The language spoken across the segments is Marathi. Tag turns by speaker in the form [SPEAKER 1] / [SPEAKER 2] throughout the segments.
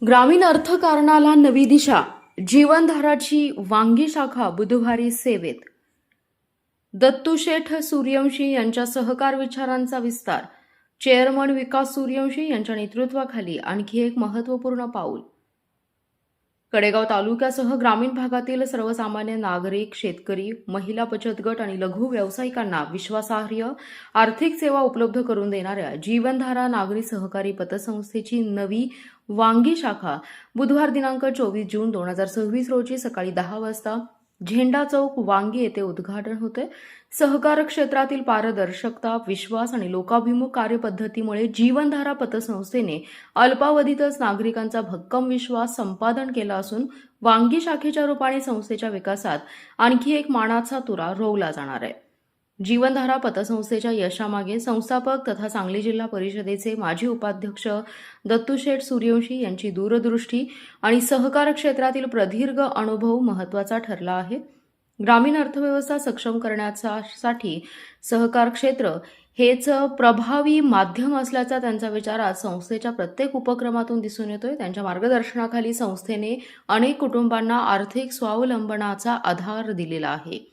[SPEAKER 1] ग्रामीण अर्थकारणाला नवी दिशा. जीवनधाराची वांगी शाखा बुधवारी सेवेत. दत्तूशेठ सूर्यवंशी यांच्या सहकार विचारांचा विस्तार. चेअरमन विकास सूर्यवंशी यांच्या नेतृत्वाखाली आणखी एक महत्त्वपूर्ण पाऊल. कडेगाव तालुक्यासह ग्रामीण भागातील सर्वसामान्य नागरिक, शेतकरी, महिला बचत गट आणि लघु व्यावसायिकांना विश्वासार्ह आर्थिक सेवा उपलब्ध करून देणाऱ्या जीवनधारा नागरी सहकारी पतसंस्थेची नवी वांगी शाखा बुधवार दिनांक 24 जून 2026 रोजी सकाळी 10 वाजता झेंडा चौक वांगी येथे उद्घाटन होते. सहकार क्षेत्रातील पारदर्शकता, विश्वास आणि लोकाभिमुख कार्यपद्धतीमुळे जीवनधारा पतसंस्थेने अल्पावधीतच नागरिकांचा भक्कम विश्वास संपादन केला असून वांगी शाखेच्या रूपाने संस्थेच्या विकासात आणखी एक मानाचा तुरा रोवला जाणार आहे. जीवनधारा पतसंस्थेच्या यशामागे संस्थापक तथा सांगली जिल्हा परिषदेचे माजी उपाध्यक्ष दत्तूशेठ सूर्यवंशी यांची दूरदृष्टी आणि सहकार क्षेत्रातील प्रदीर्घ अनुभव महत्त्वाचा ठरला आहे. ग्रामीण अर्थव्यवस्था सक्षम करण्यासाठी सहकार क्षेत्र हेच प्रभावी माध्यम असल्याचा त्यांचा विचार आज संस्थेच्या प्रत्येक उपक्रमातून दिसून येतोय. त्यांच्या मार्गदर्शनाखाली संस्थेने अनेक कुटुंबांना आर्थिक स्वावलंबनाचा आधार दिलेला आहे.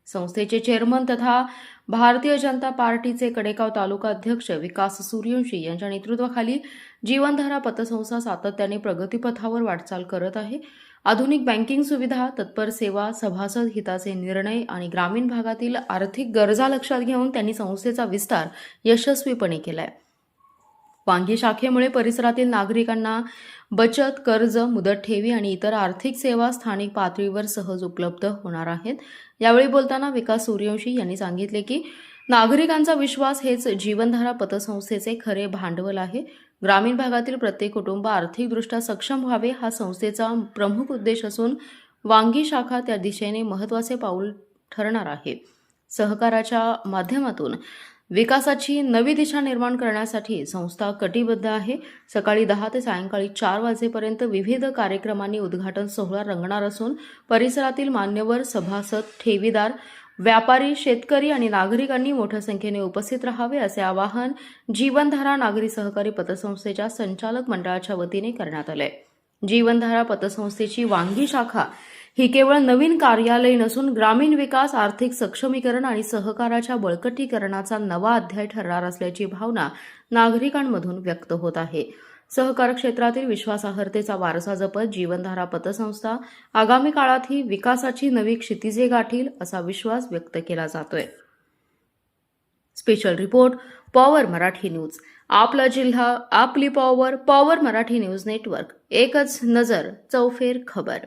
[SPEAKER 1] संस्थेचे चेअरमन तथा भारतीय जनता पार्टीचे कडेगाव तालुका अध्यक्ष विकास सूर्यवंशी यांच्या नेतृत्वाखाली जीवनधारा पतसंस्था सातत्याने प्रगतीपथावर वाटचाल करत आहे. आधुनिक बँकिंग सुविधा, तत्पर सेवा, सभासद हिताचे निर्णय आणि ग्रामीण भागातील आर्थिक गरजा लक्षात घेऊन त्यांनी संस्थेचा विस्तार यशस्वीपणे केलाय. वांगी शाखेमुळे परिसरातील नागरिकांना बचत, कर्ज, मुदत ठेवी आणि इतर आर्थिक सेवा स्थानिक पातळीवर सहज उपलब्ध होणार आहेत. यावेळी बोलताना विकास सूर्यवंशी यांनी सांगितले की नागरिकांचा विश्वास हेच जीवनधारा पतसंस्थेचे खरे भांडवल आहे. ग्रामीण भागातील प्रत्येक कुटुंब आर्थिकदृष्ट्या सक्षम व्हावे हा संस्थेचा प्रमुख उद्देश असून वांगी शाखा त्या दिशेने महत्त्वाचे पाऊल ठरणार आहे. सहकाराच्या माध्यमातून विकासाची नवी दिशा निर्माण करण्यासाठी संस्था कटिबद्ध आहे. सकाळी 10 ते सायंकाळी 4 वाजेपर्यंत विविध कार्यक्रमांनी उद्घाटन सोहळा रंगणार असून परिसरातील मान्यवर, सभासद, ठेवीदार, व्यापारी, शेतकरी आणि नागरिकांनी मोठ्या संख्येने उपस्थित राहावे असे आवाहन जीवनधारा नागरी सहकारी पतसंस्थेच्या संचालक मंडळाच्या वतीने करण्यात आले. जीवनधारा पतसंस्थेची वांगी शाखा ही केवळ नवीन कार्यालय नसून ग्रामीण विकास, आर्थिक सक्षमीकरण आणि सहकाराच्या बळकटीकरणाचा नवा अध्याय ठरणार असल्याची भावना नागरिकांमधून व्यक्त होत आहे. सहकार क्षेत्रातील विश्वासार्हतेचा वारसा जपत जीवनधारा पतसंस्था आगामी काळातही विकासाची नवी क्षितिजे गाठील असा विश्वास व्यक्त केला जातोय. Special report, power Marathi news. आपला जिल्हा, आपली power. Power Marathi news network. एकच नजर, चौफेर खबर.